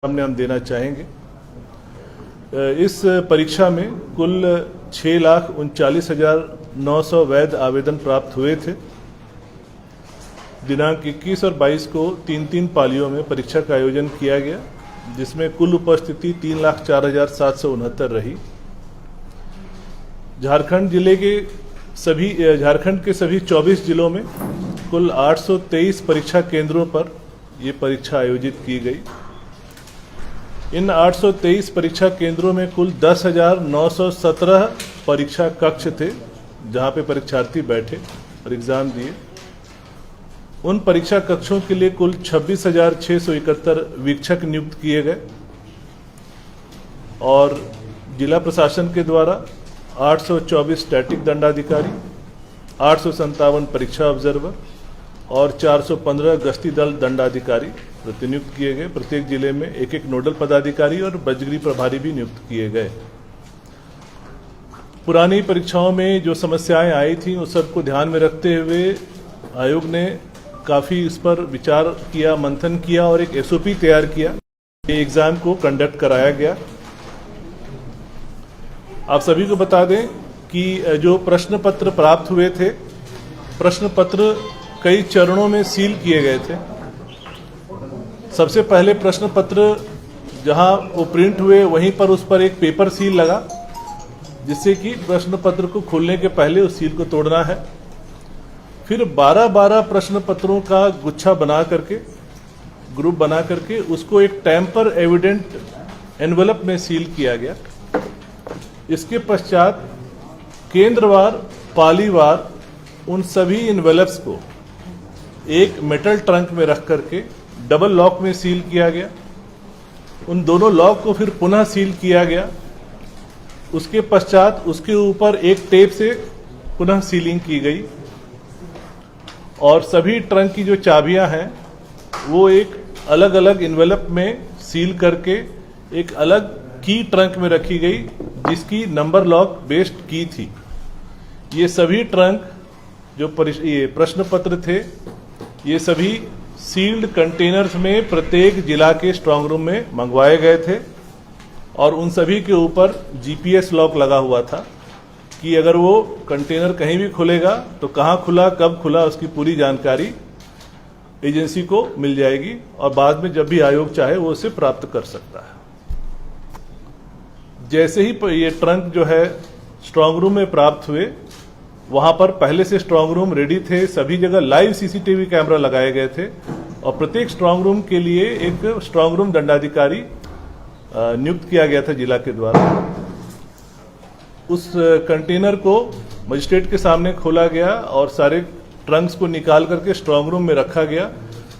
सामने हम देना चाहेंगे। इस परीक्षा में कुल 6,39,900 वैध आवेदन प्राप्त हुए थे। दिनांक 21 और 22 को 3-3 पालियों में परीक्षा का आयोजन किया गया, जिसमें कुल उपस्थिति 3,04,769 रही। झारखंड के सभी 24 जिलों में कुल 823 परीक्षा केंद्रों पर ये परीक्षा आयोजित की गई। इन 823 परीक्षा केंद्रों में कुल 10,917 परीक्षा कक्ष थे, जहां पे परीक्षार्थी बैठे और एग्जाम दिए। उन परीक्षा कक्षों के लिए कुल 26,671 वीक्षक नियुक्त किए गए और जिला प्रशासन के द्वारा 824 स्टैटिक दंडाधिकारी, 857 परीक्षा ऑब्जर्वर और 415 गश्ती दल दंडाधिकारी प्रतिनियुक्त किए गए। प्रत्येक जिले में एक नोडल पदाधिकारी और बजगरी प्रभारी भी नियुक्त किए गए। पुरानी परीक्षाओं में जो समस्याएं आई थी उस सबको ध्यान में रखते हुए आयोग ने काफ़ी इस पर विचार किया, मंथन किया और एक एसओपी तैयार किया। ये एग्ज़ाम को कंडक्ट कराया गया। आप सभी को बता दें कि जो प्रश्न पत्र प्राप्त हुए थे, प्रश्न पत्र कई चरणों में सील किए गए थे। सबसे पहले प्रश्न पत्र जहां वो प्रिंट हुए वहीं पर उस पर एक पेपर सील लगा, जिससे कि प्रश्न पत्र को खोलने के पहले उस सील को तोड़ना है। फिर 12-12 प्रश्न पत्रों का गुच्छा बना करके, ग्रुप बना करके उसको एक टैंपर एविडेंट एनवेलप में सील किया गया। इसके पश्चात केंद्रवार, पालीवार उन सभी एनवेलप्स को एक मेटल ट्रंक में रख करके डबल लॉक में सील किया गया। उन दोनों लॉक को फिर पुनः सील किया गया। उसके पश्चात उसके ऊपर एक टेप से पुनः सीलिंग की गई और सभी ट्रंक की जो चाबियां हैं वो एक अलग अलग एनवेलप में सील करके एक अलग की ट्रंक में रखी गई, जिसकी नंबर लॉक बेस्ड की थी। ये सभी ट्रंक जो ये प्रश्न पत्र थे, ये सभी सील्ड कंटेनर्स में प्रत्येक जिला के स्ट्रांग रूम में मंगवाए गए थे और उन सभी के ऊपर जीपीएस लॉक लगा हुआ था कि अगर वो कंटेनर कहीं भी खुलेगा तो कहाँ खुला, कब खुला, उसकी पूरी जानकारी एजेंसी को मिल जाएगी और बाद में जब भी आयोग चाहे वो उसे प्राप्त कर सकता है। जैसे ही ये ट्रंक जो है स्ट्रांग रूम में प्राप्त हुए, वहां पर पहले से स्ट्रांग रूम रेडी थे। सभी जगह लाइव सीसीटीवी कैमरा लगाए गए थे और प्रत्येक स्ट्रांग रूम के लिए एक स्ट्रांग रूम दंडाधिकारी नियुक्त किया गया था जिला के द्वारा। उस कंटेनर को मजिस्ट्रेट के सामने खोला गया और सारे ट्रंक्स को निकाल करके स्ट्रांग रूम में रखा गया।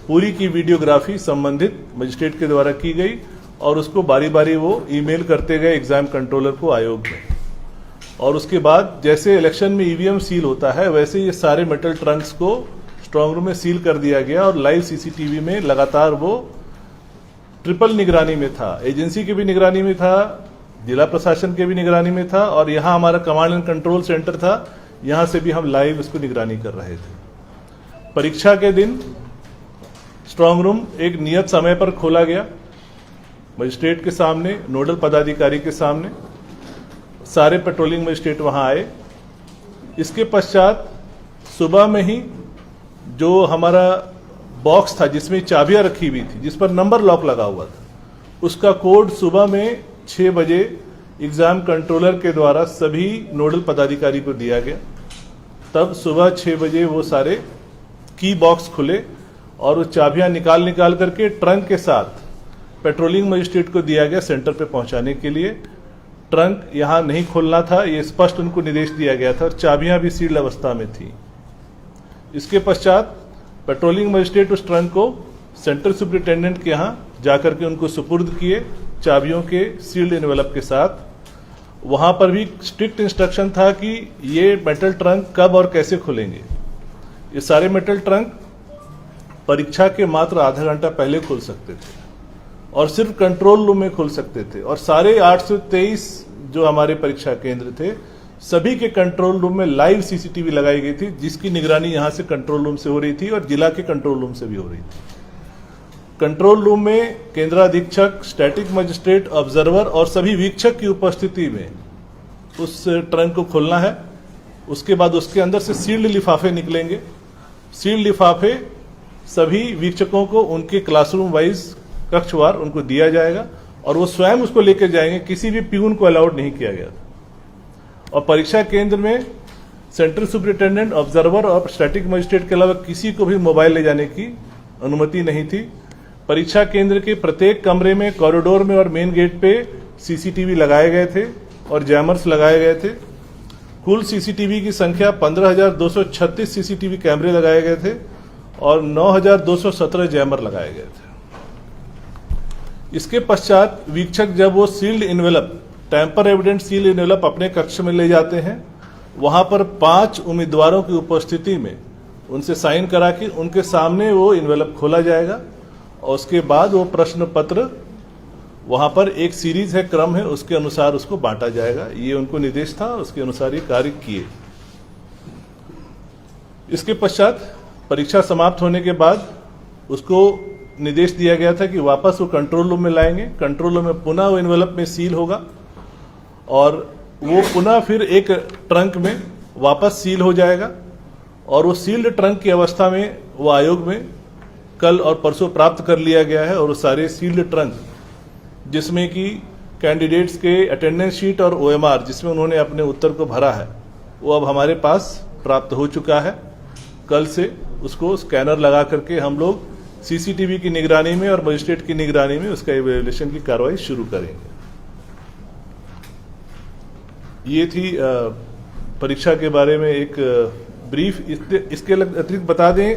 पूरी की वीडियोग्राफी संबंधित मजिस्ट्रेट के द्वारा की गई और उसको बारी बारी वो ईमेल करते गए एग्जाम कंट्रोलर को आयोग में। और उसके बाद जैसे इलेक्शन में ईवीएम सील होता है, वैसे ये सारे मेटल ट्रंक्स को स्ट्रांग रूम में सील कर दिया गया और लाइव सीसीटीवी में लगातार वो ट्रिपल निगरानी में था। एजेंसी की भी निगरानी में था, जिला प्रशासन के भी निगरानी में था और यहाँ हमारा कमांड एंड कंट्रोल सेंटर था, यहाँ से भी हम लाइव इसको निगरानी कर रहे थे। परीक्षा के दिन स्ट्रांग रूम एक नियत समय पर खोला गया, मजिस्ट्रेट के सामने, नोडल पदाधिकारी के सामने। सारे पेट्रोलिंग मजिस्ट्रेट वहां आए। इसके पश्चात सुबह में ही जो हमारा बॉक्स था जिसमें चाबियां रखी हुई थी, जिस पर नंबर लॉक लगा हुआ था, उसका कोड सुबह में 6 बजे एग्जाम कंट्रोलर के द्वारा सभी नोडल पदाधिकारी को दिया गया। तब सुबह 6 बजे वो सारे की बॉक्स खुले और वो चाबियां निकाल करके ट्रंक के साथ पेट्रोलिंग मजिस्ट्रेट को दिया गया सेंटर पे पहुंचाने के लिए। ट्रंक यहां नहीं खोलना था, ये स्पष्ट उनको निर्देश दिया गया था और चाबियां भी सील्ड अवस्था में थी। इसके पश्चात पेट्रोलिंग मजिस्ट्रेट उस ट्रंक को सेंटर सुपरिटेंडेंट के यहां जाकर के उनको सुपुर्द किए चाबियों के सील्ड एनवेलप के साथ। वहां पर भी स्ट्रिक्ट इंस्ट्रक्शन था कि ये मेटल ट्रंक कब और कैसे खुलेंगे। ये सारे मेटल ट्रंक परीक्षा के मात्र आधा घंटा पहले खुल सकते थे और सिर्फ कंट्रोल रूम में खुल सकते थे और सारे 823 जो हमारे परीक्षा केंद्र थे, सभी के कंट्रोल रूम में लाइव सीसीटीवी लगाई गई थी, जिसकी निगरानी यहां से कंट्रोल रूम से हो रही थी और जिला के कंट्रोल रूम से भी हो रही थी। कंट्रोल रूम में केंद्राधीक्षक, स्टैटिक मजिस्ट्रेट, ऑब्जर्वर और सभी वीक्षक की उपस्थिति में उस ट्रंक को खोलना है। उसके बाद उसके अंदर से सील्ड लिफाफे निकलेंगे। सील्ड लिफाफे सभी वीक्षकों को उनके क्लासरूम वाइज कक्षवार उनको दिया जाएगा और वो स्वयं उसको लेकर जाएंगे। किसी भी प्यून को अलाउड नहीं किया गया था। और परीक्षा केंद्र में सेंट्रल सुपरिटेंडेंट, ऑब्जर्वर और स्टैटिक मजिस्ट्रेट के अलावा किसी को भी मोबाइल ले जाने की अनुमति नहीं थी। परीक्षा केंद्र के प्रत्येक कमरे में, कॉरिडोर में और मेन गेट पे सीसीटीवी लगाए गए थे और जैमर्स लगाए गए थे। कुल सीसीटीवी की संख्या 15,236 सीसीटीवी कैमरे लगाए गए थे और 9,217 जैमर लगाए गए थे। इसके पश्चात वीक्षक जब वो sealed envelope, tamper evident sealed envelope अपने कक्ष में ले जाते हैं, वहां पर 5 उम्मीदवारों की उपस्थिति में उनसे साइन करा के उनके सामने वो इन्वेलप खोला जाएगा और उसके बाद वो प्रश्न पत्र वहां पर एक सीरीज है, क्रम है, उसके अनुसार उसको बांटा जाएगा। ये उनको निर्देश था, उसके अनुसार ये कार्य किए। इसके पश्चात परीक्षा समाप्त होने के बाद उसको निर्देश दिया गया था कि वापस वो कंट्रोल रूम में लाएंगे। कंट्रोल रूम में पुनः वो इन्वेलप में सील होगा और वो पुनः फिर एक ट्रंक में वापस सील हो जाएगा और वो सील्ड ट्रंक की अवस्था में वो आयोग में कल और परसों प्राप्त कर लिया गया है। और वो सारे सील्ड ट्रंक जिसमें कि कैंडिडेट्स के अटेंडेंस शीट और ओएमआर जिसमें उन्होंने अपने उत्तर को भरा है, वो अब हमारे पास प्राप्त हो चुका है। कल से उसको स्कैनर लगा करके हम लोग सीसीटीवी की निगरानी में और मजिस्ट्रेट की निगरानी में उसका इवैल्यूएशन की कार्रवाई शुरू करेंगे। ये थी परीक्षा के बारे में एक ब्रीफ। इसके अतिरिक्त बता दें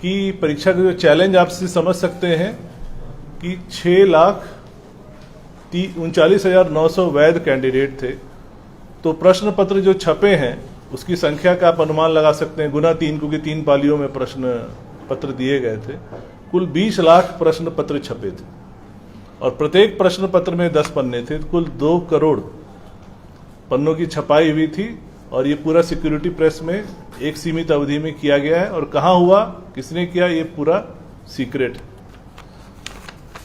कि परीक्षा का जो चैलेंज आपसे समझ सकते हैं कि 6,39,900 वैध कैंडिडेट थे। तो प्रश्न पत्र जो छपे हैं उसकी संख्या का आप अनुमान लगा सकते हैं, गुना 3, क्योंकि 3 पालियों में प्रश्न पत्र दिए गए थे। कुल 20 लाख प्रश्न पत्र छपे थे और प्रत्येक प्रश्न पत्र में 10 पन्ने थे। कुल 2 करोड़ पन्नों की छपाई हुई थी और ये पूरा सिक्योरिटी प्रेस में एक सीमित अवधि में किया गया है। और कहाँ हुआ, किसने किया, ये पूरा सीक्रेट।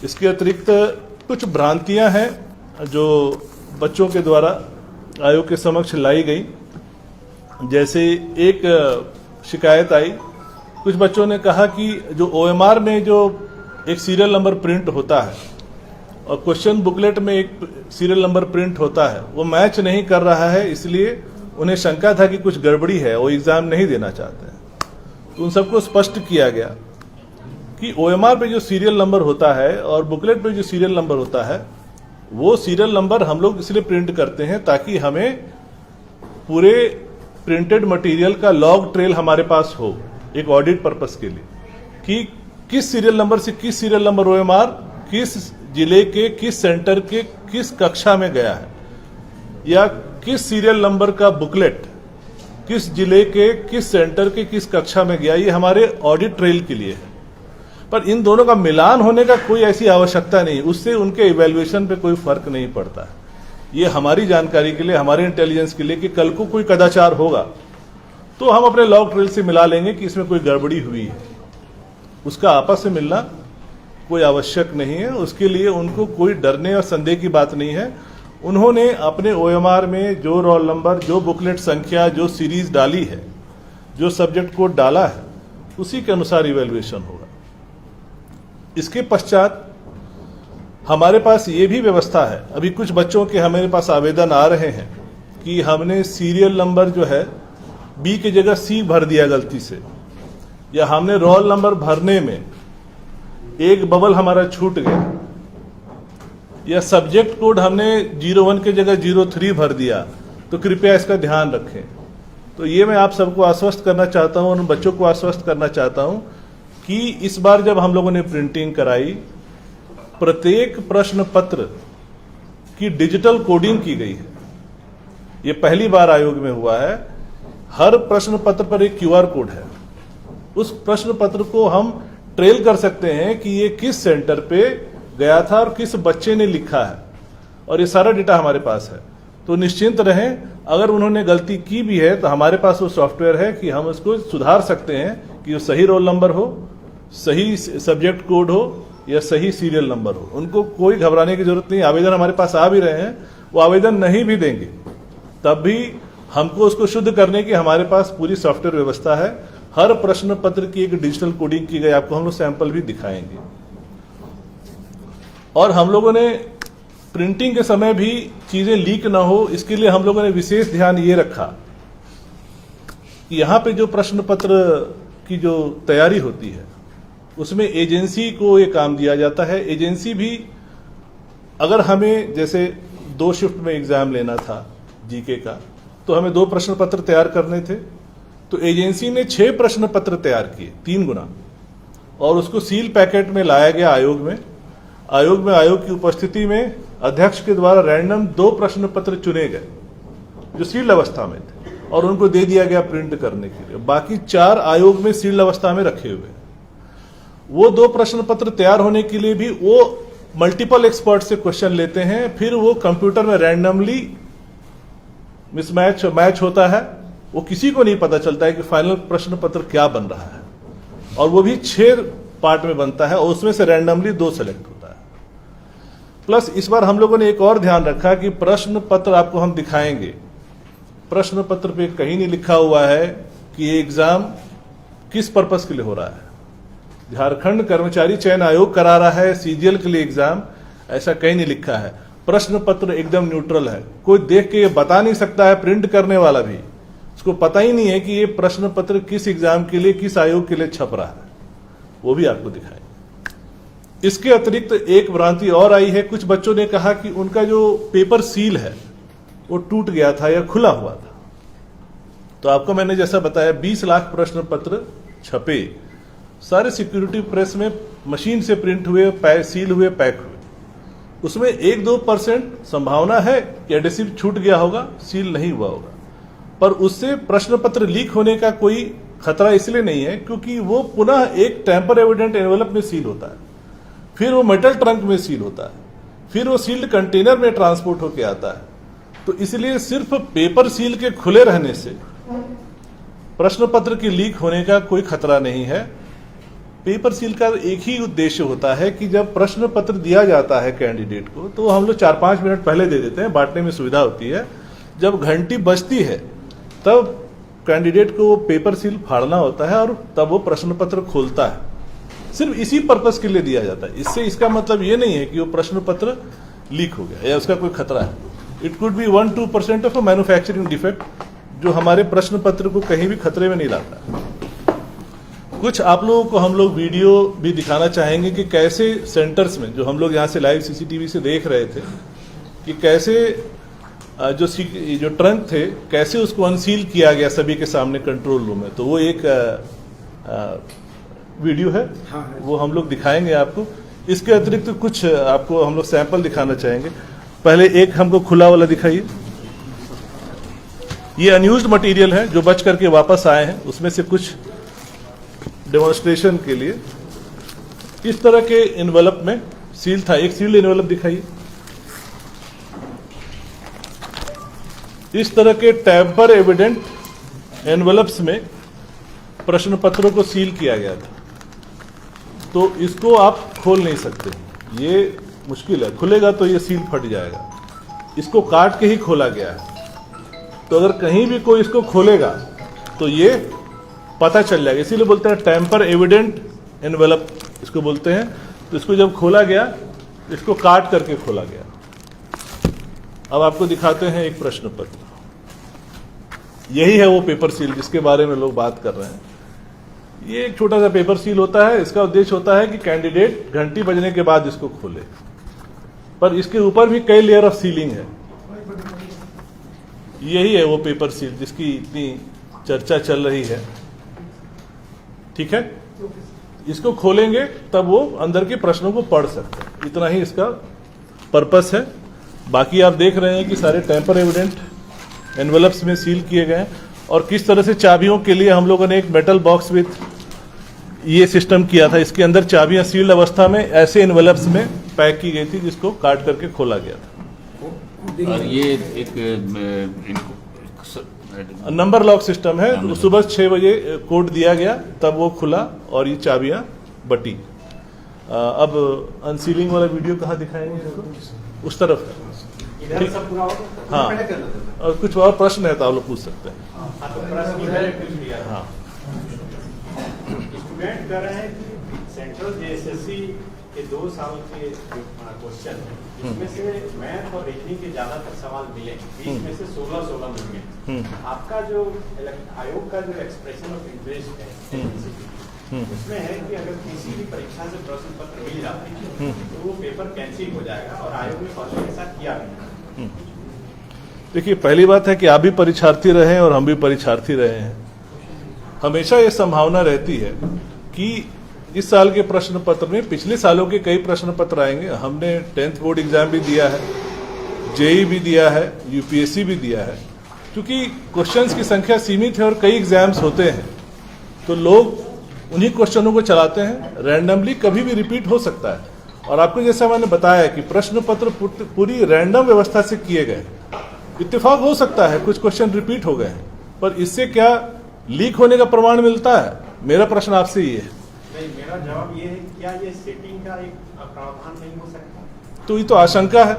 इसके अतिरिक्त कुछ भ्रांतियां हैं जो बच्चों के द्वारा आयोग के समक्ष लाई गई। जैसे एक शिकायत आई, कुछ बच्चों ने कहा कि जो ओएमआर में जो एक सीरियल नंबर प्रिंट होता है और क्वेश्चन बुकलेट में एक सीरियल नंबर प्रिंट होता है, वो मैच नहीं कर रहा है, इसलिए उन्हें शंका था कि कुछ गड़बड़ी है, वो एग्जाम नहीं देना चाहते हैं। तो उन सबको स्पष्ट किया गया कि ओएमआर पे जो सीरियल नंबर होता है और बुकलेट पे जो सीरियल नंबर होता है, वो सीरियल नंबर हम लोग इसलिए प्रिंट करते हैं ताकि हमें पूरे प्रिंटेड मटेरियल का लॉग ट्रेल हमारे पास हो, एक ऑडिट पर्पस के लिए, कि किस सीरियल नंबर से किस सीरियल नंबर ओएमआर किस जिले के किस सेंटर के किस कक्षा में गया है, या किस सीरियल नंबर का बुकलेट किस जिले के किस सेंटर के किस कक्षा में गया। ये हमारे ऑडिट ट्रेल के लिए है। पर इन दोनों का मिलान होने का कोई ऐसी आवश्यकता नहीं, उससे उनके इवैल्यूएशन पे कोई फर्क नहीं पड़ता है। ये हमारी जानकारी के लिए, हमारे इंटेलिजेंस के लिए कि कल को कोई कदाचार होगा तो हम अपने लॉग ट्रेल से मिला लेंगे कि इसमें कोई गड़बड़ी हुई है। उसका आपस में मिलना कोई आवश्यक नहीं है, उसके लिए उनको कोई डरने और संदेह की बात नहीं है। उन्होंने अपने ओएमआर में जो रोल नंबर, जो बुकलेट संख्या, जो सीरीज डाली है, जो सब्जेक्ट कोड डाला है, उसी के अनुसार इवैल्यूएशन होगा। इसके पश्चात हमारे पास ये भी व्यवस्था है, अभी कुछ बच्चों के हमारे पास आवेदन आ रहे हैं कि हमने सीरियल नंबर जो है बी की जगह सी भर दिया गलती से, या हमने रोल नंबर भरने में एक बबल हमारा छूट गया, या सब्जेक्ट कोड हमने 01 की जगह 03 भर दिया, तो कृपया इसका ध्यान रखें। तो ये मैं आप सबको आश्वस्त करना चाहता हूं, उन बच्चों को आश्वस्त करना चाहता हूं कि इस बार जब हम लोगों ने प्रिंटिंग कराई, प्रत्येक प्रश्न पत्र की डिजिटल कोडिंग की गई है। ये पहली बार आयोग में हुआ है। हर प्रश्न पत्र पर एक क्यूआर कोड है। उस प्रश्न पत्र को हम ट्रेल कर सकते हैं कि ये किस सेंटर पे गया था और किस बच्चे ने लिखा है, और ये सारा डेटा हमारे पास है। तो निश्चिंत रहें, अगर उन्होंने गलती की भी है तो हमारे पास वो सॉफ्टवेयर है कि हम उसको सुधार सकते हैं कि वो सही रोल नंबर हो, सही सब्जेक्ट कोड हो या सही सीरियल नंबर हो। उनको कोई घबराने की जरूरत नहीं। आवेदन हमारे पास आ भी रहे हैं, वो आवेदन नहीं भी देंगे तब भी हमको उसको शुद्ध करने की हमारे पास पूरी सॉफ्टवेयर व्यवस्था है। हर प्रश्न पत्र की एक डिजिटल कोडिंग की गई, आपको हम लोग सैंपल भी दिखाएंगे। और हम लोगों ने प्रिंटिंग के समय भी चीजें लीक ना हो, इसके लिए हम लोगों ने विशेष ध्यान ये रखा कि यहां पे जो प्रश्न पत्र की जो तैयारी होती है उसमें एजेंसी को ये काम दिया जाता है। एजेंसी भी अगर हमें जैसे 2 शिफ्ट में एग्जाम लेना था जीके का, तो हमें 2 प्रश्न पत्र तैयार करने थे, तो एजेंसी ने 6 प्रश्न पत्र तैयार किए, 3 गुना, और उसको सील पैकेट में लाया गया आयोग में। आयोग की उपस्थिति में अध्यक्ष के द्वारा रैंडम 2 प्रश्न पत्र चुने गए जो सील्ड अवस्था में थे और उनको दे दिया गया प्रिंट करने के लिए। बाकी 4 आयोग में सील्ड अवस्था में रखे हुए। वो 2 प्रश्न पत्र तैयार होने के लिए भी वो मल्टीपल एक्सपर्ट से क्वेश्चन लेते हैं, फिर वो कंप्यूटर में रैंडमली मिसमैच मैच होता है। वो किसी को नहीं पता चलता है कि फाइनल प्रश्न पत्र क्या बन रहा है, और वो भी 6 पार्ट में बनता है और उसमें से रैंडमली 2 सेलेक्ट होता है। प्लस इस बार हम लोगों ने एक और ध्यान रखा कि प्रश्न पत्र आपको हम दिखाएंगे, प्रश्न पत्र पे कहीं नहीं लिखा हुआ है कि ये एग्जाम किस पर्पस के लिए हो रहा है। झारखंड कर्मचारी चयन आयोग करा रहा है सीजीएल के लिए एग्जाम, ऐसा कहीं नहीं लिखा है। प्रश्न पत्र एकदम न्यूट्रल है, कोई देख के ये बता नहीं सकता है, प्रिंट करने वाला भी उसको पता ही नहीं है कि ये प्रश्न पत्र किस एग्जाम के लिए, किस आयोग के लिए छप रहा है, वो भी आपको दिखाएंगे। इसके अतिरिक्त एक भ्रांति और आई है, कुछ बच्चों ने कहा कि उनका जो पेपर सील है वो टूट गया था या खुला हुआ था। तो आपको मैंने जैसा बताया 20 लाख प्रश्न पत्र छपे, सारे सिक्योरिटी प्रेस में मशीन से प्रिंट हुए, सील हुए, पैक हुए। उसमें 1-2% संभावना है कि एडेसिव छूट गया होगा, सील नहीं हुआ होगा, पर उससे प्रश्न पत्र लीक होने का कोई खतरा इसलिए नहीं है क्योंकि वो पुनः एक टेम्पर एविडेंट एनवेलप में सील होता है, फिर वो मेटल ट्रंक में सील होता है, फिर वो सील्ड कंटेनर में ट्रांसपोर्ट होकर आता है। तो इसलिए सिर्फ पेपर सील के खुले रहने से प्रश्न पत्र की लीक होने का कोई खतरा नहीं है। पेपर सील का एक ही उद्देश्य होता है कि जब प्रश्न पत्र दिया जाता है कैंडिडेट को, तो हम लोग 4-5 मिनट पहले दे देते हैं, बांटने में सुविधा होती है। जब घंटी बजती है तब कैंडिडेट को पेपर सील फाड़ना होता है और तब वो प्रश्न पत्र खोलता है। सिर्फ इसी पर्पस के लिए दिया जाता है। इससे इसका मतलब ये नहीं है कि वो प्रश्न पत्र लीक हो गया या उसका कोई खतरा है। It could be 1-2% of a manufacturing defect जो हमारे प्रश्न पत्र को कहीं भी खतरे में नहीं लाता। कुछ आप लोगों को हम लोग वीडियो भी दिखाना चाहेंगे कि कैसे सेंटर्स में, जो हम लोग यहाँ से लाइव सीसीटीवी से देख रहे थे, कि कैसे जो ट्रंक थे कैसे उसको अनसील किया गया सभी के सामने कंट्रोल रूम में। तो वो एक वीडियो है, वो हम लोग दिखाएंगे आपको। इसके अतिरिक्त कुछ आपको हम लोग सैंपल दिखाना चाहेंगे। पहले एक हमको खुला वाला दिखाइए। ये अनयूज्ड मटेरियल है जो बच करके वापस आए हैं, उसमें से कुछ डेमोन्स्ट्रेशन के लिए। इस तरह के एनवेलप में सील था, एक सील्ड एनवेलप दिखाइए। इस तरह के टैम्पर एविडेंट एनवेलप्स में प्रश्न पत्रों को सील किया गया था, तो इसको आप खोल नहीं सकते, ये मुश्किल है। खुलेगा तो ये सील फट जाएगा। इसको काट के ही खोला गया है, तो अगर कहीं भी कोई इसको खोलेगा तो ये पता चल जाएगा। इसीलिए बोलते हैं टैम्पर एविडेंट एनवेलप इसको बोलते हैं। तो इसको जब खोला गया, इसको काट करके खोला गया। अब आपको दिखाते हैं एक प्रश्न पत्र। यही है वो पेपर सील जिसके बारे में लोग बात कर रहे हैं। ये एक छोटा सा पेपर सील होता है। इसका उद्देश्य होता है कि कैंडिडेट घंटी बजने के बाद इसको खोले, पर इसके ऊपर भी कई लेयर ऑफ सीलिंग है। यही है वो पेपर सील जिसकी इतनी चर्चा चल रही है। ठीक है, इसको खोलेंगे तब वो अंदर के प्रश्नों को पढ़ सकते हैं। इतना ही इसका पर्पस है। बाकी आप देख रहे हैं कि सारे टेम्पर एविडेंट एनवेलप्स में सील किए गए हैं, और किस तरह से चाबियों के लिए हम लोगों ने एक मेटल बॉक्स विथ ये सिस्टम किया था। इसके अंदर चाबियां सील्ड अवस्था में ऐसे एनवेलप्स में पैक की गई थी जिसको काट करके खोला गया था। और ये एक नंबर लॉक सिस्टम है। तो सुबह 6 बजे कोड दिया गया, तब वो खुला और ये चाबियां बटी। अब अनसीलिंग वाला वीडियो कहाँ दिखाएंगे इसको? उस तरफ है, ठीक। हाँ, और कुछ और प्रश्न है तो आप लोग पूछ सकते हैं। हाँ, स्टूडेंट कह रहे हैं कि सेंट्रल जेएसएससी के 2 साल के क्वेश्चन है, इसमें से मैथ और रीजनिंग के ज्यादातर सवाल मिले, 20 में से 16 मिलेंगे। आपका जो आयोग का जो एक्सप्रेशन ऑफ इंटरेस्ट है उसमें है कि अगर किसी भी परीक्षा से प्रश्न पत्र मिल जाते हैं तो वो पेपर कैंसिल हो जाएगा, और आयोग ने फर्स्ट ऐसा किया नहीं। देखिए, पहली बात है कि आप भी परीक्षार्थी रहे हैं और हम भी परीक्षार्थी रहे हैं। हमेशा ये संभावना रहती है कि इस साल के प्रश्न पत्र में पिछले सालों के कई प्रश्न पत्र आएंगे। हमने 10th बोर्ड एग्जाम भी दिया है, जेई भी दिया है, यूपीएससी भी दिया है। क्योंकि क्वेश्चंस की संख्या सीमित है और कई एग्जाम्स होते हैं, तो लोग उन्हीं क्वेश्चनों को चलाते हैं। रैंडमली कभी भी रिपीट हो सकता है। और आपको जैसा मैंने बताया कि प्रश्न पत्र पूरी रैंडम व्यवस्था से किए गए। इत्तेफाक हो सकता है कुछ क्वेश्चन रिपीट हो गए हैं, पर इससे क्या लीक होने का प्रमाण मिलता है? मेरा प्रश्न आपसे ये है। नहीं, मेरा जवाब ये है, क्या ये सेटिंग का एक प्रावधान नहीं हो सकता? तो ये तो आशंका है।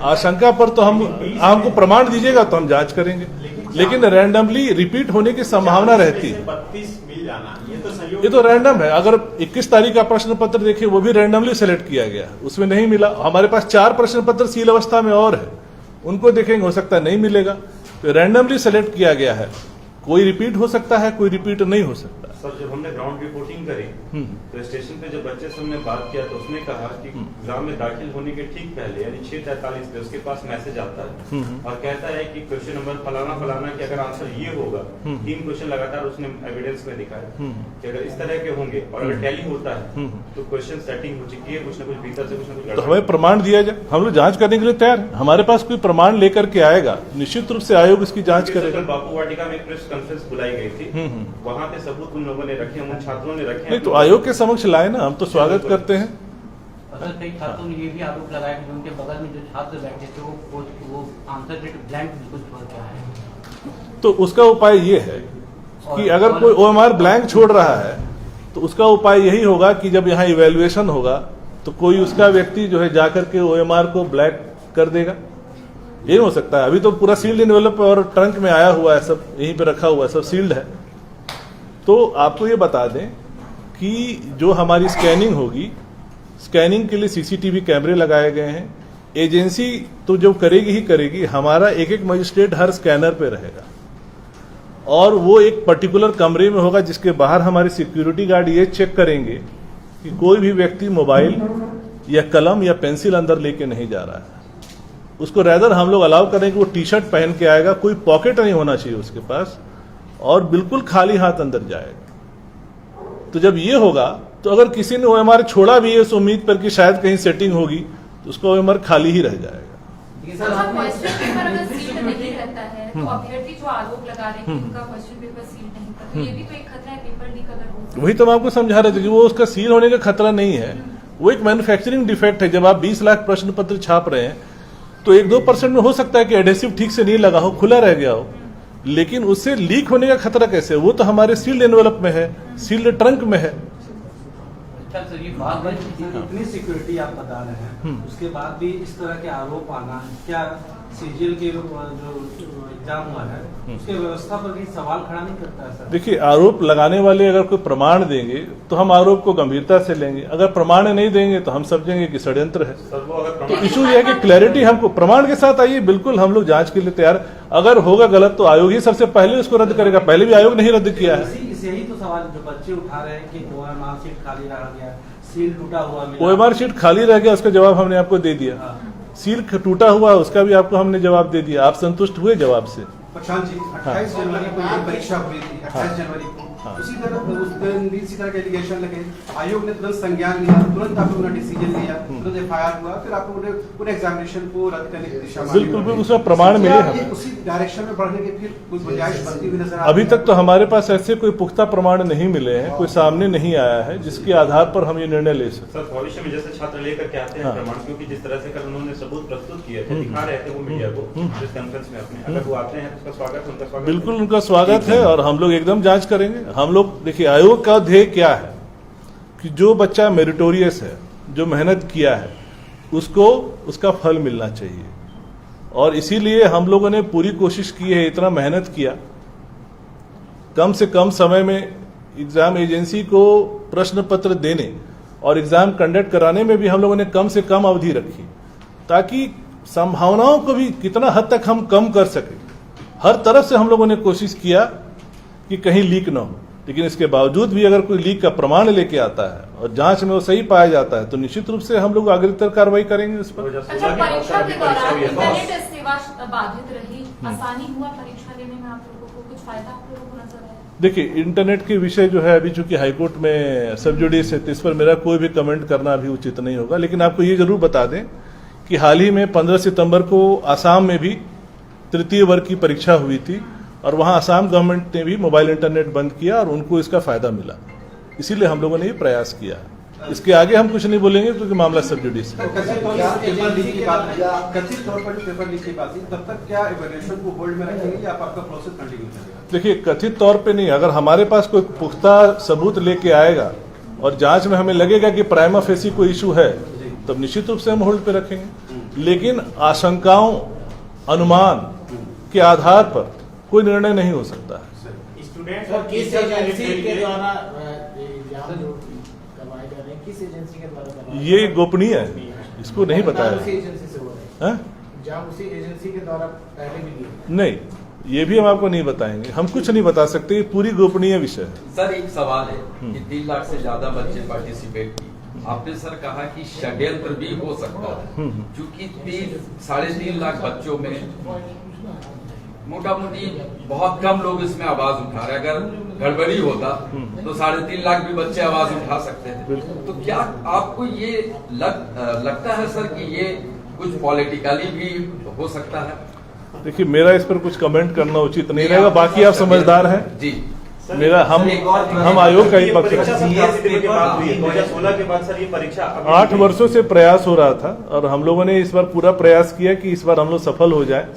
आशंका पर तो हमको प्रमाण दीजिएगा तो हम जांच करेंगे, लेकिन रैंडमली रिपीट होने की संभावना रहती है। 32 मिल जाना ये तो रैंडम है। अगर 21 तारीख का प्रश्न पत्र देखिए, वो भी रैंडमली सेलेक्ट किया गया, उसमें नहीं मिला। हमारे पास 4 प्रश्न पत्र सील अवस्था में और है, उनको देखेंगे, हो सकता है नहीं मिलेगा। तो रैंडमली सेलेक्ट किया गया है। कोई रिपीट हो सकता है, कोई रिपीट नहीं हो सकता। सर, जब हमने ग्राउंड रिपोर्टिंग करी तो स्टेशन पे जब बच्चे से हमने बात किया तो उसने कहा कि एग्जाम में दाखिल होने के ठीक पहले यानी 6:43 पे उसके पास मैसेज आता है और कहता है कि क्वेश्चन नंबर फलाना फलाना कि अगर आंसर ये होगा, 3 क्वेश्चन लगातार उसने एविडेंस में दिखाया कि अगर इस तरह के होंगे और अगर टैली होता है तो क्वेश्चन सेटिंग हो चुकी है, कुछ न कुछ भीतर से कुछ न कुछ। तो हमें प्रमाण दिया जाए, हम लोग जांच करने के लिए तैयार है। हमारे पास कोई प्रमाण लेकर के आएगा, निश्चित रूप से आयोग इसकी जांच करेगा। बापू वाटिका में प्रेस कॉन्फ्रेंस बुलाई गई थी, वहाँ पे सबूत उन लोगों ने रखे, उन छात्रों ने रखे। नहीं तो आयोग के समक्ष लाए ना, हम तो स्वागत करते हैं। कई छात्रों ने ये भी आरोप लगाया कि उनके बगल में जो छात्र बैठे थे वो आंसर शीट ब्लैंक बिल्कुल छोड़ के आए। तो उसका उपाय ये है कि अगर कोई ओएमआर ब्लैंक छोड़ रहा है तो उसका उपाय यही होगा कि जब यहाँ इवैल्यूएशन होगा तो कोई उसका व्यक्ति जो है जाकर के ओएमआर को ब्लैक कर देगा। ये हो सकता है। अभी तो पूरा सील्ड एनवेलप और ट्रंक में आया हुआ है, सब यहीं पे रखा हुआ है, सब सील्ड है। तो आपको ये बता दें कि जो हमारी स्कैनिंग होगी, स्कैनिंग के लिए सीसीटीवी कैमरे लगाए गए हैं। एजेंसी तो जो करेगी ही करेगी, हमारा एक एक मजिस्ट्रेट हर स्कैनर पे रहेगा और वो एक पर्टिकुलर कमरे में होगा जिसके बाहर हमारे सिक्योरिटी गार्ड ये चेक करेंगे कि कोई भी व्यक्ति मोबाइल या कलम या पेंसिल अंदर लेके नहीं जा रहा है। उसको रैदर हम लोग अलाउ करें कि वो टी शर्ट पहन के आएगा, कोई पॉकेट नहीं होना चाहिए उसके पास और बिल्कुल खाली हाथ अंदर जाएगा। तो जब ये होगा तो अगर किसी ने ओएमआर छोड़ा भी है उस उम्मीद पर कि शायद कहीं सेटिंग होगी तो उसका ओएमआर खाली ही रह जाएगा। क्वेश्चन पेपर अगर सील्ड नहीं रहता है तो अभ्यर्थी जो आरोप लगा रहे हैं उनका क्वेश्चन पेपर सील नहीं था, तो ये भी तो एक खतरा है पेपर लीक अगर हो। वही तो मैं आपको समझा रहे थे कि वो उसका सील होने का खतरा नहीं है, वो एक मैन्युफैक्चरिंग डिफेक्ट है। जब आप 20 लाख प्रश्न पत्र छाप रहे हैं तो 1-2% में हो सकता है कि एडेसिव ठीक से नहीं लगा हो, खुला रह गया हो, लेकिन उससे लीक होने का खतरा कैसे? वो तो हमारे सील्ड एनवेलप में है, सील्ड ट्रंक में है। इतनी सिक्योरिटी आप बता रहे हैं, उसके बाद भी इस तरह के आरोप आना, क्या सीजीएल के जो एग्जाम हुआ है उसके व्यवस्था पर भी सवाल खड़ा नहीं करता है? सर देखिए, आरोप लगाने वाले अगर कोई प्रमाण देंगे तो हम आरोप को गंभीरता से लेंगे, अगर प्रमाण नहीं देंगे तो हम समझेंगे कि षड्यंत्र है। तो इशू ये है कि क्लैरिटी हमको प्रमाण के साथ आइए, बिल्कुल हम लोग जांच के लिए तैयार। अगर होगा गलत तो आयोग ही सबसे पहले उसको रद्द करेगा, पहले भी आयोग नहीं रद्द किया है। यही तो सवाल जो बच्चे उठा रहे हैं कि ओएमआर शीट खाली रह गया, सील टूटा हुआ मिला। ओएमआर शीट खाली रह गया, उसका जवाब हमने आपको दे दिया। सील टूटा हुआ, उसका भी आपको हमने जवाब दे दिया। आप संतुष्ट हुए जवाब से? प्रशांत जी, 28 जनवरी को ये परीक्षा हुई थी, 28 जनवरी को उसी तरह के एलिगेशन लगे, आयोग ने तुरंत संज्ञान लिया, तुरंत आप लोगों ने डिसीजन लिया, तुरंत एफआईआर हुआ, फिर आप लोगों ने पूरे एग्जामिनेशन को रद्द करने की दिशा में बिल्कुल उसका प्रमाण मिले हमें। उसी डायरेक्शन में बढ़ने के फिर कुछ गुंजाइश बनती हुई नजर अभी तक तो हमारे पास ऐसे कोई पुख्ता प्रमाण नहीं मिले हैं, कोई सामने नहीं आया है जिसके आधार पर हम ये निर्णय ले सकते। सर, भविष्य में जैसे छात्र लेकर के आते हैं प्रमाण, क्योंकि जिस तरह से कल उन्होंने सबूत प्रस्तुत किए थे, दिखा रहे थे वो मीडिया को प्रेस कॉन्फ्रेंस में अपने, अगर वो आते हैं तो उसका स्वागत, उनका स्वागत बिल्कुल उनका स्वागत है और हम लोग एकदम जांच करेंगे। हम लोग देखिए, आयोग का ध्येय क्या है कि जो बच्चा मेरिटोरियस है, जो मेहनत किया है, उसको उसका फल मिलना चाहिए। और इसीलिए हम लोगों ने पूरी कोशिश की है, इतना मेहनत किया, कम से कम समय में एग्जाम एजेंसी को प्रश्न पत्र देने और एग्जाम कंडक्ट कराने में भी हम लोगों ने कम से कम अवधि रखी, ताकि संभावनाओं को भी कितना हद तक हम कम कर सके। हर तरफ से हम लोगों ने कोशिश किया कि कहीं लीक ना हो, लेकिन इसके बावजूद भी अगर कोई लीक का प्रमाण लेके आता है और जांच में वो सही पाया जाता है तो निश्चित रूप से हम लोग अग्रतर कार्रवाई करेंगे उस पर। अच्छा, परीक्षा के दौरान इंटरनेट सेवा बाधित रही, आसानी हुआ परीक्षा लेने में आप लोगों को, कुछ फायदा आप लोगों को नजर आया? देखिए, इंटरनेट के विषय जो है अभी चूंकि हाईकोर्ट में सब जुडिस है, तो इस पर मेरा कोई भी कमेंट करना अभी उचित नहीं होगा। लेकिन आपको ये जरूर बता दें कि हाल ही में 15 सितंबर को आसाम में भी तृतीय वर्ग की परीक्षा हुई थी और वहां आसाम गवर्नमेंट ने भी मोबाइल इंटरनेट बंद किया और उनको इसका फायदा मिला। इसीलिए हम लोगों ने ये प्रयास किया। इसके आगे हम कुछ नहीं बोलेंगे क्योंकि मामला सब जुडिस है। कथित तौर पर पेपर लीक की बात है, तब तक क्या इवैल्यूएशन को होल्ड में रखेंगे या आपका प्रोसेस कंटिन्यू करेगा? देखिए, कथित तौर पे नहीं, अगर हमारे पास कोई पुख्ता सबूत लेके आएगा और जांच में हमें लगेगा कि प्राइमा फेसी कोई इशू है, तब निश्चित रूप से हम होल्ड पे रखेंगे। लेकिन आशंकाओं, अनुमान के आधार पर कोई निर्णय नहीं हो सकता है। स्टूडेंट सर, किस एजेंसी के द्वारा एग्जाम जो करवाए जा रहे हैं, किस एजेंसी के द्वारा करवाए? ये गोपनीय है, इसको नहीं बताया। उसी एजेंसी से हो रहा है? एग्जाम उसी एजेंसी के द्वारा पहले भी दिए? नहीं, ये भी हम आपको नहीं बताएंगे, हम कुछ नहीं बता सकते, ये पूरी गोपनीय विषय है। सर, एक सवाल है कि 3 लाख से ज्यादा बच्चे पार्टिसिपेट किए, आपने सर कहा कि षड्यंत्र भी हो सकता है, क्योंकि 3-3.5 लाख बच्चों में मोटा मोटी बहुत कम लोग इसमें आवाज उठा रहे। अगर गड़बड़ी होता तो 3.5 लाख भी बच्चे आवाज उठा सकते हैं। तो क्या आपको ये लगता है सर कि ये कुछ पॉलिटिकली भी हो सकता है? देखिए, मेरा इस पर कुछ कमेंट करना उचित नहीं रहेगा, बाकी आप समझदार हैं जी। मेरा हम आयोग का ही पक्ष है। 2016 के बाद सर ये परीक्षा 8 वर्षों से प्रयास हो रहा था और हम लोगों ने इस बार पूरा प्रयास किया कि इस बार हम लोग सफल हो जाए,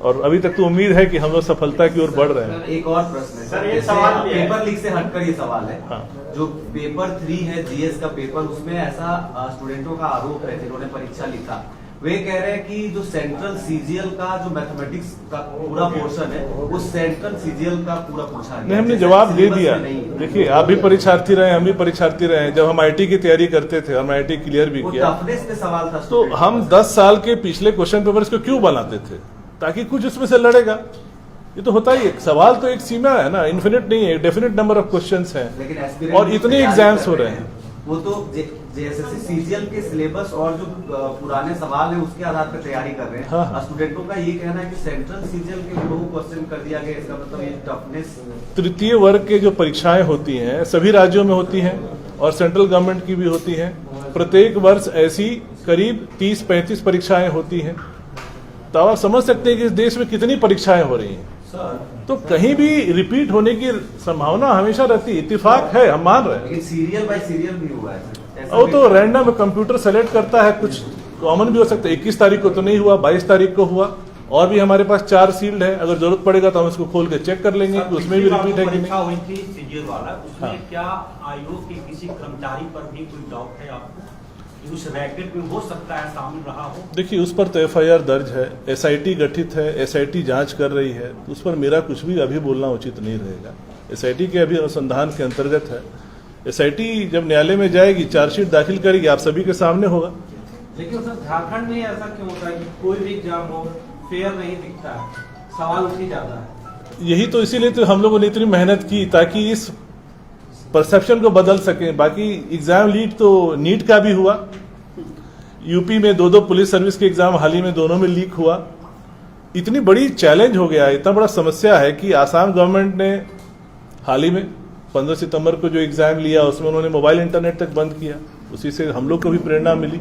और अभी तक तो उम्मीद है कि हम लोग सफलता की ओर बढ़ रहे हैं। एक और प्रश्न है सर, एक सवाल भी है। पेपर लीक से हटकर ये सवाल है। हाँ। जो पेपर 3 है जीएस का पेपर, उसमें ऐसा स्टूडेंटों का आरोप है जिन्होंने परीक्षा लिखा, वे कह रहे हैं कि जो सेंट्रल सीजीएल का जो मैथमेटिक्स का पूरा पोर्शन है वो सेंट्रल सीजीएल का पूरा पूछा गया। नहीं, हमने जवाब दे दिया। देखिए, आप भी परीक्षार्थी रहे, हम भी परीक्षार्थी रहे। जब हम आईटी की तैयारी करते थे, हम आईटी क्लियर भी किया, टफनेस पे सवाल था। तो हम 10 साल के पिछले क्वेश्चन पेपर्स को क्यों बनाते थे? ताकि कुछ उसमें से लड़ेगा। ये तो होता ही है, सवाल तो एक सीमा है ना, इन्फिनिट नहीं है, डेफिनेट नंबर ऑफ क्वेश्चंस हैं, लेकिन और इतने एग्जाम्स हो रहे हैं। वो तो जेएसएससी सीजीएल के सिलेबस और जो पुराने सवाल है उसके आधार पर तैयारी कर रहे हैं। हाँ। स्टूडेंटों का ये कहना है कि सेंट्रल सीजीएल के 2 क्वेश्चन कर दिया गया, इसका मतलब ये टफनेस। तृतीय वर्ग के जो परीक्षाएं होती हैं सभी राज्यों में होती हैं और सेंट्रल गवर्नमेंट की भी होती हैं। प्रत्येक वर्ष ऐसी करीब 30-35 परीक्षाएं होती हैं। तो आप समझ सकते हैं कि इस देश में कितनी परीक्षाएं हो रही हैं। तो कहीं भी रिपीट होने की संभावना हमेशा रहती है। इत्तेफाक है, हम मान रहे हैं। लेकिन सीरियल बाय सीरियल भी हुआ है। वो तो रैंडम कंप्यूटर सेलेक्ट करता है, कुछ कॉमन भी हो सकता है। 21 तारीख को तो नहीं हुआ, 22 तारीख को हुआ, और भी हमारे पास 4 सील्ड है। अगर जरूरत पड़ेगा तो हम इसको खोल के चेक कर लेंगे कि उसमें भी रिपीट है कि परीक्षा नहीं। हुई थी सीजीएल वाला, उसमें हाँ। क्या आयोग के किसी कर्मचारी पर भी कोई डाउट है आपको? उस रैकेट में हो सकता है शामिल रहा हो? देखिए, उस पर तो एफआईआर दर्ज है, एसआईटी गठित है, एसआईटी जांच कर रही है, उस पर मेरा कुछ भी अभी बोलना उचित नहीं रहेगा। एसआईटी के अभी अनुसंधान के अंतर्गत है। एसआईटी जब न्यायालय में जाएगी, चार्जशीट दाखिल करेगी, आप सभी के सामने होगा। लेकिन सर, झारखंड में ऐसा क्यों होता है कि कोई भी एग्जाम हो फेयर नहीं दिखता है, सवाल उठ ही जाता है? यही तो, इसीलिए तो हम लोगों ने इतनी मेहनत की ताकि इस परसेप्शन को बदल सके। बाकी एग्जाम लीक तो नीट का भी हुआ, यूपी में 2 पुलिस सर्विस के एग्जाम हाल ही में दोनों में लीक हुआ। इतनी बड़ी चैलेंज हो गया, इतना बड़ा समस्या है कि आसाम गवर्नमेंट ने हाल ही में 15 सितंबर को जो एग्जाम लिया उसमें उन्होंने मोबाइल इंटरनेट तक बंद किया। उसी से हम लोग को भी प्रेरणा मिली।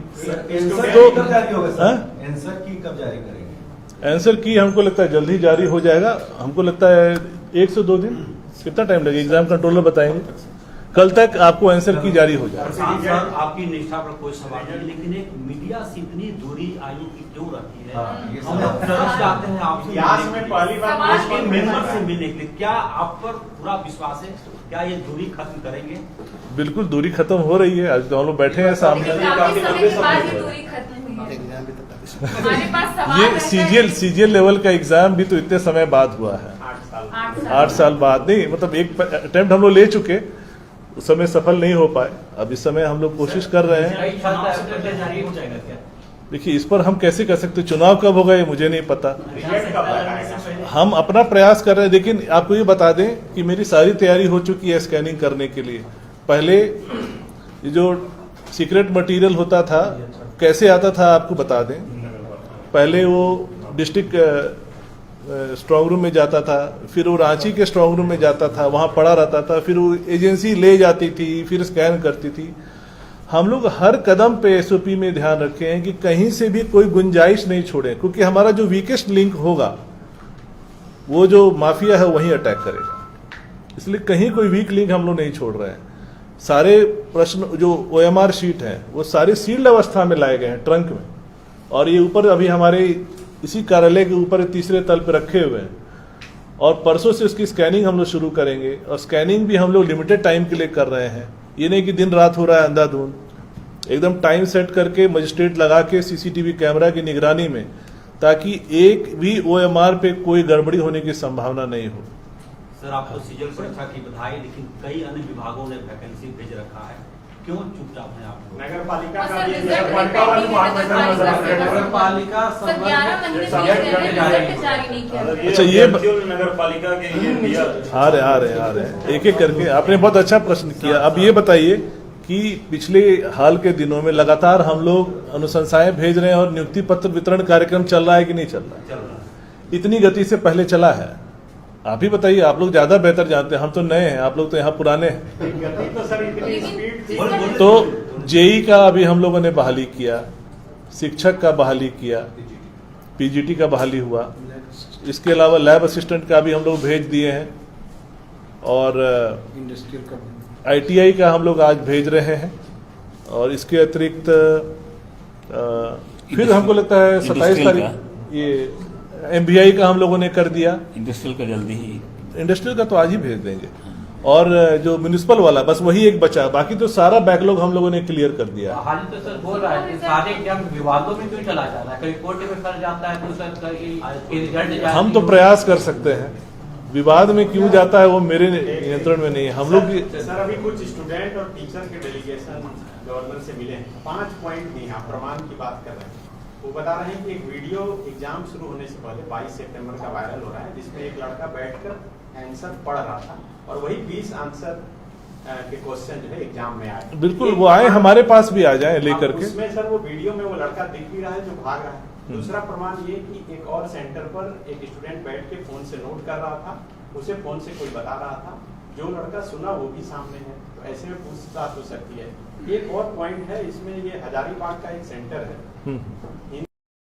आंसर की हमको लगता है जल्दी जारी हो जाएगा। हमको लगता है 1 से 2 दिन, कितना टाइम लगेगा एग्जाम कंट्रोलर बताएंगे। कल तक आपको आंसर की जारी हो जाए। सांसद आपकी निष्ठा पर कोई सवाल नहीं, लेकिन एक मीडिया से इतनी दूरी आयोग की क्यों रखी है? हम लोग तरस जाते हैं आपसे इतिहास में पहली बार उसके मेंबर से मिलने के लिए। क्या आप पर पूरा विश्वास है? क्या ये दूरी खत्म करेंगे? बिल्कुल दूरी खत्म हो रही है। आज तो हम लोग बैठे हैं सामने। लेकिन काफी समय के बाद ये दूरी खत्म हुई है। हमारे पास सवाल ये रहता है। सीजीएल लेवल का एग्जाम भी तो इतने समय बाद हुआ है, 8 साल बाद नहीं, मतलब एक अटेम्प्ट हम लोग ले चुके, उस समय सफल नहीं हो पाए। अब इस समय हम लोग कोशिश कर रहे हैं। जारी हो जाएगा क्या? देखिए इस पर हम कैसे कर सकते, चुनाव कब होगा ये मुझे नहीं पता। हम अपना प्रयास कर रहे हैं, लेकिन आपको ये बता दें कि मेरी सारी तैयारी हो चुकी है स्कैनिंग करने के लिए। पहले ये जो सीक्रेट मटेरियल होता था कैसे आता था आपको बता दें। पहले वो डिस्ट्रिक्ट स्ट्रांग रूम में जाता था, फिर वो रांची के स्ट्रांग रूम में जाता था, वहाँ पड़ा रहता था, फिर वो एजेंसी ले जाती थी, फिर स्कैन करती थी। हम लोग हर कदम पे एसओपी में ध्यान रखे हैं कि कहीं से भी कोई गुंजाइश नहीं छोड़े, क्योंकि हमारा जो वीकेस्ट लिंक होगा वो जो माफिया है वहीं अटैक करेगा। इसलिए कहीं कोई वीक लिंक हम लोग नहीं छोड़ रहे हैं। सारे प्रश्न जो OMR शीट है वो सारे सील्ड अवस्था में लाए गए हैं ट्रंक में, और ये ऊपर अभी हमारे इसी कार्यालय के ऊपर तीसरे तल पे रखे हुए हैं। और परसों से उसकी स्कैनिंग हम लोग शुरू करेंगे, और स्कैनिंग भी हम लोग लिमिटेड टाइम के लिए कर रहे हैं। ये नहीं कि दिन रात हो रहा है अंधाधुंध, एकदम टाइम सेट करके मजिस्ट्रेट लगा के सीसीटीवी कैमरा की निगरानी में, ताकि एक भी OMR पे कोई गड़बड़ी होने की संभावना नहीं हो। सर आपको सीजीएल परीक्षा की बधाई, लेकिन कई अन्य विभागों ने वैकेंसी भेज रखा है, क्यों चुपचाप हैं आप? नगर पालिका और का सर, भी रिजल्ट नगर पालिका वालों को हाथ में धरना नगर जमा करना नगर पालिका सर 11 महीने बीत गए हैं, रिजल्ट जारी नहीं किया। अच्छा, ये नगर पालिका के ये दिया आ रहे एक एक करके आपने बहुत अच्छा प्रश्न किया। अब ये बताइए कि पिछले हाल के दिनों में लगातार हम लोग अनुशंसाएं भेज रहे हैं और नियुक्ति पत्र वितरण कार्यक्रम चल रहा है कि नहीं चल रहा है? इतनी गति से पहले चला है? आप ही बताइए, आप लोग ज्यादा बेहतर जानते हैं, हम तो नए हैं, आप लोग तो यहाँ पुराने हैं। तो सर इतनी स्पीड थी। तो जेई का अभी हम लोगों ने बहाली किया, शिक्षक का बहाली किया, पीजीटी का बहाली हुआ, इसके अलावा लैब असिस्टेंट का भी हम लोग भेज दिए हैं, और इंडस्ट्रियल का ITI का हम लोग आज भेज रहे हैं। और इसके अतिरिक्त फिर हमको लगता है 27 तारीख ये MBI का हम लोगों ने कर दिया। इंडस्ट्रियल का जल्दी ही, इंडस्ट्रियल का तो आज ही भेज देंगे। और जो म्युनिसिपल वाला बस वही एक बचा, बाकी तो सारा बैकलॉग हम लोगों ने क्लियर कर दिया। हाल ही तो सर बोल रहा है कि सारे एग्जाम विवादों में क्यों चला जाता है, कहीं कोर्ट में फंस जाता है तो सर कहीं रिजल्ट हम तो प्रयास कर सकते हैं, विवाद में क्यों जाता है वो मेरे नियंत्रण में नहीं है। हम लोग सर अभी कुछ स्टूडेंट और टीचर के डेलीगेशन गवर्नर से मिले हैं, 5 पॉइंट नहीं, आप प्रमाण की बात कर रहे हैं। वो बता रहे हैं कि एक वीडियो एग्जाम शुरू होने से पहले 22 सितंबर का वायरल हो रहा है, जिसमें एक लड़का बैठकर आंसर पढ़ रहा था, और वही 20 आंसर के क्वेश्चन जो है एग्जाम में आए। बिल्कुल वो आए, हमारे पास भी आ जाए लेकर के। उसमें सर वो वीडियो में वो लड़का दिख भी रहा है जो भाग रहा है। दूसरा प्रमाण ये कि एक और सेंटर पर एक स्टूडेंट बैठ के फोन से नोट कर रहा था, उसे फोन से कोई बता रहा था, जो लड़का सुना वो भी सामने है, तो ऐसे में पूछताछ हो सकती है। एक और पॉइंट है इसमें, ये हजारीबाग का एक सेंटर है,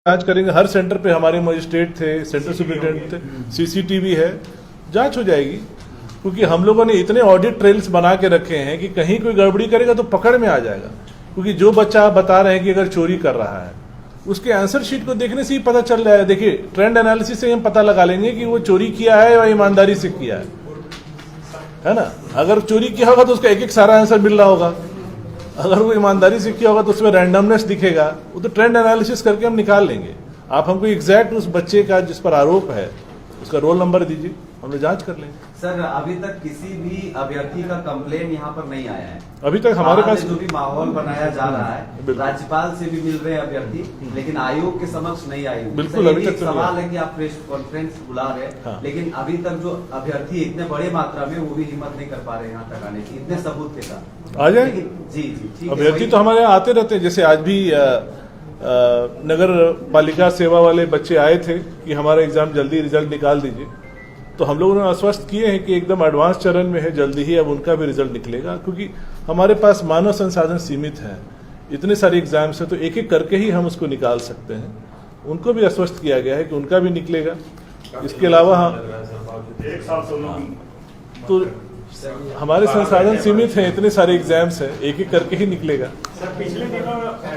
जांच करेंगे। हर सेंटर पे हमारे मजिस्ट्रेट थे, सेंटर सुपरिटेंडेंट थे, CCTV है, जांच हो जाएगी। क्योंकि हम लोगों ने इतने ऑडिट ट्रेल्स बना के रखे हैं कि कहीं कोई गड़बड़ी करेगा तो पकड़ में आ जाएगा। क्योंकि जो बच्चा आप बता रहे हैं कि अगर चोरी कर रहा है, उसके आंसर शीट को देखने से ही पता चल रहा है। देखिए ट्रेंड एनालिसिस से हम पता लगा लेंगे कि वो चोरी किया है या ईमानदारी से किया है ना। अगर चोरी किया होगा तो उसका एक एक सारा आंसर मिल रहा होगा, अगर वो ईमानदारी से किया होगा तो उसमें रैंडमनेस दिखेगा। वो तो ट्रेंड एनालिसिस करके हम निकाल लेंगे। आप हमको एग्जैक्ट उस बच्चे का जिस पर आरोप है उसका रोल नंबर दीजिए, हम लोग जांच कर लेंगे। सर अभी तक किसी भी अभ्यर्थी का कंप्लेन यहाँ पर नहीं आया है। अभी तक हमारे पास जो भी माहौल बनाया जा रहा है, राज्यपाल से भी मिल रहे हैं अभ्यर्थी, लेकिन आयोग के समक्ष नहीं आई। बिल्कुल, अभी तक सवाल है कि आप प्रेस कॉन्फ्रेंस बुला रहे हैं, हाँ। लेकिन अभी तक जो अभ्यर्थी इतने बड़े मात्रा में, वो भी हिम्मत नहीं कर पा रहे यहाँ तक आने की, इतने सबूत के साथ आ जाए। जी जी ठीक है। अभ्यर्थी तो हमारे यहाँ आते रहते हैं, जैसे आज भी नगर पालिका सेवा वाले बच्चे आए थे कि हमारा एग्जाम जल्दी रिजल्ट निकाल दीजिए, तो हम लोगों ने आश्वस्त किए हैं कि एकदम एडवांस चरण में है, जल्दी ही अब उनका भी रिजल्ट निकलेगा। क्योंकि हमारे पास मानव संसाधन सीमित है, इतने सारे एग्जाम्स है, तो एक एक करके ही हम उसको निकाल सकते हैं। उनको भी आश्वस्त किया गया है कि उनका भी निकलेगा। इसके अलावा हम तो हमारे संसाधन सीमित हैं, इतने सारे एग्जाम्स हैं, एक एक करके ही निकलेगा। सर पिछले दिनों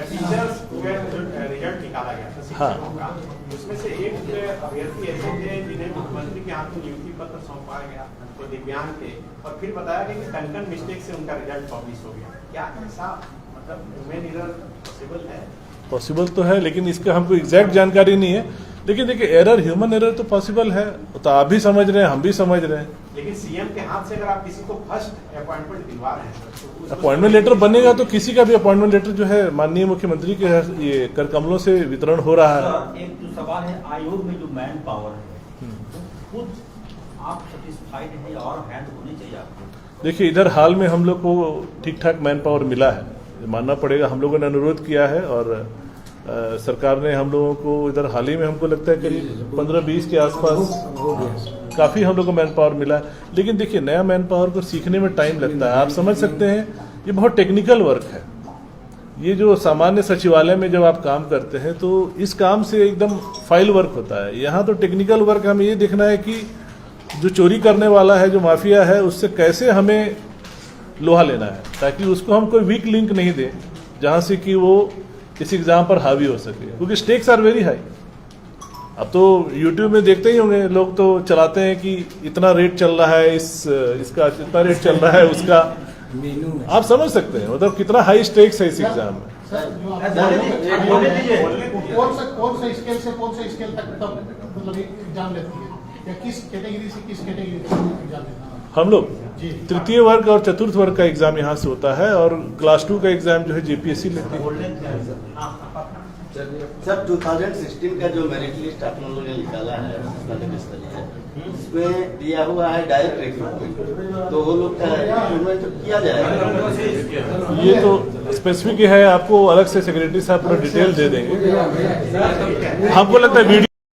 टीचर्स का जो रिजल्ट निकाला गया था शिक्षकों का, उसमें से एक अभ्यर्थी ऐसे थे जिन्हें मुख्यमंत्री के हाथ में नियुक्ति पत्र सौंपा गया, तो दिव्यांग थे, और फिर बताया गया कि टंकन मिस्टेक से उनका रिजल्ट पब्लिश हो गया। क्या ऐसा मतलब ह्यूमन एरर पॉसिबल है? पॉसिबल तो है, लेकिन इसका हमको एग्जैक्ट जानकारी नहीं है। लेकिन देखिए, एरर, ह्यूमन एरर तो पॉसिबल है, तो आप भी समझ रहे हैं, हम भी समझ रहे हैं। लेकिन सीएम के हाथ से अगर आप किसी को फर्स्ट अपॉइंटमेंट दिलवा रहे हैं, तो अपॉइंटमेंट लेटर बनेगा तो किसी का भी अपॉइंटमेंट लेटर जो है माननीय मुख्यमंत्री के ये कर कमलों से वितरण हो रहा है। एक जो सवाल है, आयोग में जो मैन पावर है, खुद आप सेटिस्फाइड है और हैंड होनी चाहिए आपको? देखिए, इधर हाल में हम लोग को ठीक ठाक मैन पावर मिला है, मानना पड़ेगा। हम लोगों ने अनुरोध किया है और सरकार ने हम लोगों को इधर हाल ही में, हमको लगता है करीब 15-20 के आसपास काफ़ी हम लोग को मैन पावर मिला है। लेकिन देखिए, नया मैन पावर को सीखने में टाइम लगता है। आप समझ सकते हैं, ये बहुत टेक्निकल वर्क है। ये जो सामान्य सचिवालय में जब आप काम करते हैं तो इस काम से एकदम फाइल वर्क होता है। यहाँ तो टेक्निकल वर्क हमें ये देखना है कि जो चोरी करने वाला है, जो माफिया है, उससे कैसे हमें लोहा लेना है, ताकि उसको हम कोई वीक लिंक नहीं दें जहाँ से कि वो इस एग्जाम पर हावी हो सके, क्योंकि स्टेक्स आर वेरी हाई। अब तो यूट्यूब में देखते ही होंगे, लोग तो चलाते हैं कि इतना रेट चल रहा है, इसका इतना रेट चल रहा है, उसका आप समझ सकते हैं मतलब कितना हाई स्टेक्स है इस एग्जाम में। कौन सा स्केल से कौन सा स्केल तक मतलब एग्जाम लेती है, या किस कैटेगरी से किस कैटेगरी तक एग्जाम लेना है? हम लोग तृतीय वर्ग और चतुर्थ वर्ग का एग्जाम यहाँ से होता है, और क्लास 2 का एग्जाम जो है जेपीएससी लेती है। सर 2016 का जो मेरिट लिस्ट आप लोगों ने निकाला है, इसमें दिया हुआ है डायरेक्ट रिक्रूटमेंट, तो वो लोग का रिक्रूटमेंट किया जाएगा? ये तो स्पेसिफिक है, आपको अलग से सेक्रेटरी साहब पूरा डिटेल दे देंगे। हमको लगता है वीडियो